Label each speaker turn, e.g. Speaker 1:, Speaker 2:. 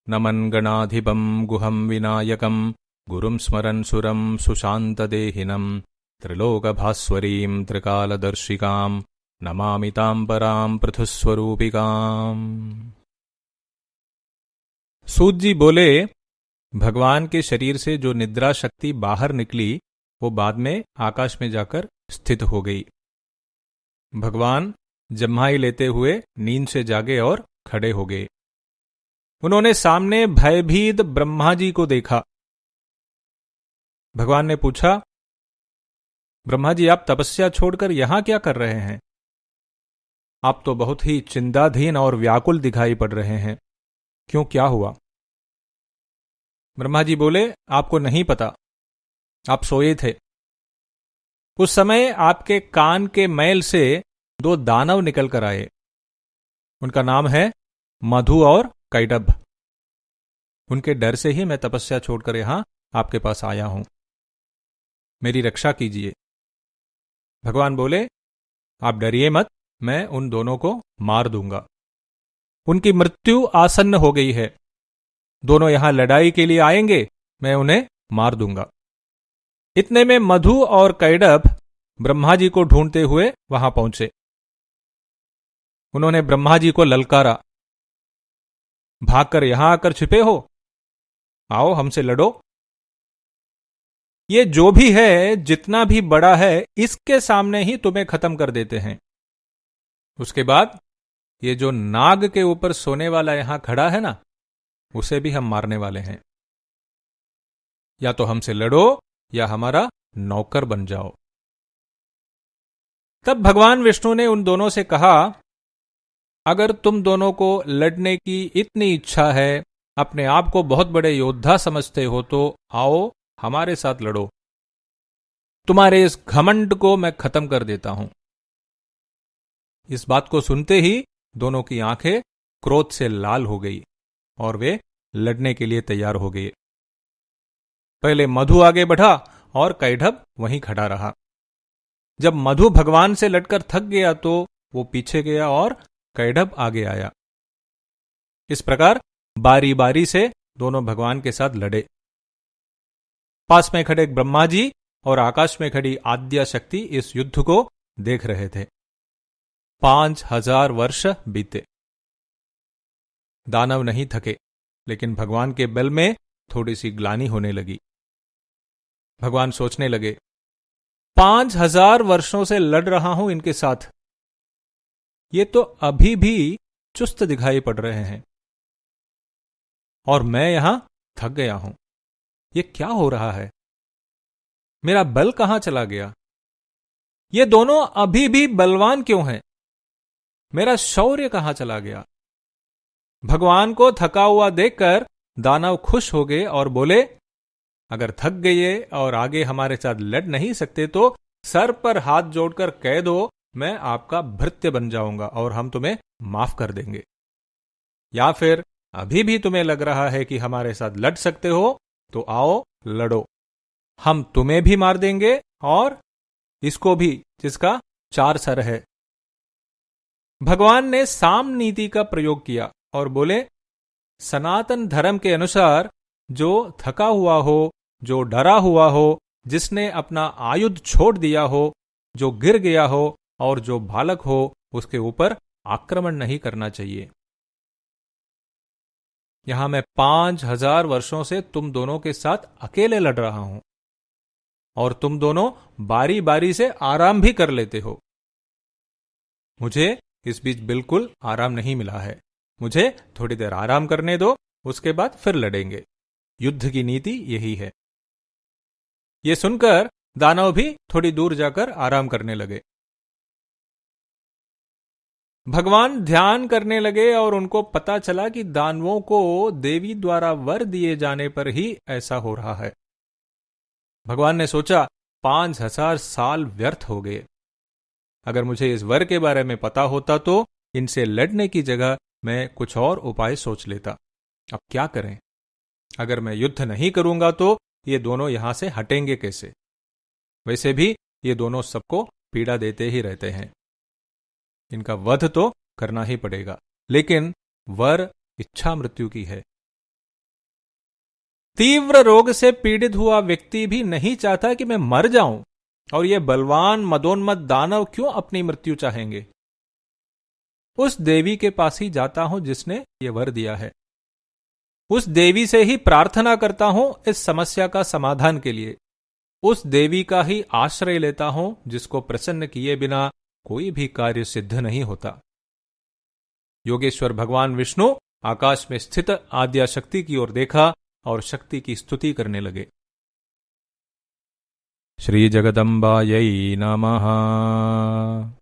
Speaker 1: नमन् गणाधिपं गुहं विनायकं गुरुं स्मरन् सुरं सुशान्तदेहिनं त्रिलोकभास्वरीं त्रिकालदर्शिकां नमामि तां परां पृथुस्वरूपिकाम्। सूत जी बोले, भगवान के शरीर से जो निद्रा शक्ति बाहर निकली वो बाद में आकाश में जाकर स्थित हो गई। भगवान जम्हाई लेते हुए नींद से जागे और खड़े हो गए। उन्होंने सामने भयभीत ब्रह्मा जी को देखा। भगवान ने पूछा, ब्रह्मा जी आप तपस्या छोड़कर यहां क्या कर रहे हैं? आप तो बहुत ही चिंताधीन और व्याकुल दिखाई पड़ रहे हैं। क्यों, क्या हुआ? ब्रह्मा जी बोले, आपको नहीं पता, आप सोए थे। उस समय आपके कान के मैल से दो दानव निकल कर आए। उनका नाम है मधु और कैटभ। उनके डर से ही मैं तपस्या छोड़कर यहां आपके पास आया हूं। मेरी रक्षा कीजिए। भगवान बोले, आप डरिए मत, मैं उन दोनों को मार दूंगा। उनकी मृत्यु आसन्न हो गई है। दोनों यहां लड़ाई के लिए आएंगे, मैं उन्हें मार दूंगा। इतने में मधु और कैटभ ब्रह्मा जी को ढूंढते हुए वहां पहुंचे। उन्होंने ब्रह्मा जी को ललकारा, भागकर यहां आकर छिपे हो, आओ हमसे लड़ो। ये जो भी है, जितना भी बड़ा है, इसके सामने ही तुम्हें खत्म कर देते हैं। उसके बाद ये जो नाग के ऊपर सोने वाला यहां खड़ा है ना, उसे भी हम मारने वाले हैं। या तो हमसे लड़ो या हमारा नौकर बन जाओ। तब भगवान विष्णु ने उन दोनों से कहा, अगर तुम दोनों को लड़ने की इतनी इच्छा है, अपने आप को बहुत बड़े योद्धा समझते हो, तो आओ हमारे साथ लड़ो। तुम्हारे इस घमंड को मैं खत्म कर देता हूं। इस बात को सुनते ही दोनों की आंखें क्रोध से लाल हो गई और वे लड़ने के लिए तैयार हो गए। पहले मधु आगे बढ़ा और कैटभ वहीं खड़ा रहा। जब मधु भगवान से लड़कर थक गया तो वो पीछे गया और कैटभ आगे आया। इस प्रकार बारी बारी से दोनों भगवान के साथ लड़े। पास में खड़े ब्रह्मा जी और आकाश में खड़ी आद्या शक्ति इस युद्ध को देख रहे थे। 5000 वर्ष बीते। दानव नहीं थके, लेकिन भगवान के बल में थोड़ी सी ग्लानि होने लगी। भगवान सोचने लगे, 5000 वर्षों से लड़ रहा हूं इनके साथ, ये तो अभी भी चुस्त दिखाई पड़ रहे हैं और मैं यहां थक गया हूं। ये क्या हो रहा है? मेरा बल कहां चला गया? ये दोनों अभी भी बलवान क्यों हैं? मेरा शौर्य कहां चला गया? भगवान को थका हुआ देखकर दानव खुश हो गए और बोले, अगर थक गए और आगे हमारे साथ लड़ नहीं सकते तो सर पर हाथ जोड़कर कह दो, मैं आपका भृत्य बन जाऊंगा और हम तुम्हें माफ कर देंगे। या फिर अभी भी तुम्हें लग रहा है कि हमारे साथ लड़ सकते हो, तो आओ लड़ो। हम तुम्हें भी मार देंगे और इसको भी, जिसका 4 सर है। भगवान ने साम नीति का प्रयोग किया और बोले, सनातन धर्म के अनुसार जो थका हुआ हो, जो डरा हुआ हो, जिसने अपना आयुध छोड़ दिया हो, जो गिर गया हो और जो बालक हो, उसके ऊपर आक्रमण नहीं करना चाहिए। यहां मैं 5000 वर्षों से तुम दोनों के साथ अकेले लड़ रहा हूं और तुम दोनों बारी बारी से आराम भी कर लेते हो। मुझे इस बीच बिल्कुल आराम नहीं मिला है। मुझे थोड़ी देर आराम करने दो, उसके बाद फिर लड़ेंगे। युद्ध की नीति यही है। ये सुनकर दानव भी थोड़ी दूर जाकर आराम करने लगे। भगवान ध्यान करने लगे और उनको पता चला कि दानवों को देवी द्वारा वर दिए जाने पर ही ऐसा हो रहा है। भगवान ने सोचा, 5000 साल व्यर्थ हो गए। अगर मुझे इस वर के बारे में पता होता तो इनसे लड़ने की जगह मैं कुछ और उपाय सोच लेता। अब क्या करें? अगर मैं युद्ध नहीं करूंगा तो ये दोनों यहां से हटेंगे कैसे? वैसे भी ये दोनों सबको पीड़ा देते ही रहते हैं। इनका वध तो करना ही पड़ेगा, लेकिन वर इच्छा मृत्यु की है। तीव्र रोग से पीड़ित हुआ व्यक्ति भी नहीं चाहता कि मैं मर जाऊं, और ये बलवान मदोन्मत्त दानव क्यों अपनी मृत्यु चाहेंगे। उस देवी के पास ही जाता हूं जिसने ये वर दिया है। उस देवी से ही प्रार्थना करता हूं इस समस्या का समाधान के लिए। उस देवी का ही आश्रय लेता हूं जिसको प्रसन्न किए बिना कोई भी कार्य सिद्ध नहीं होता। योगेश्वर भगवान विष्णु आकाश में स्थित आद्या शक्ति की ओर देखा और शक्ति की स्तुति करने लगे। श्री जगदम्बायै नमः।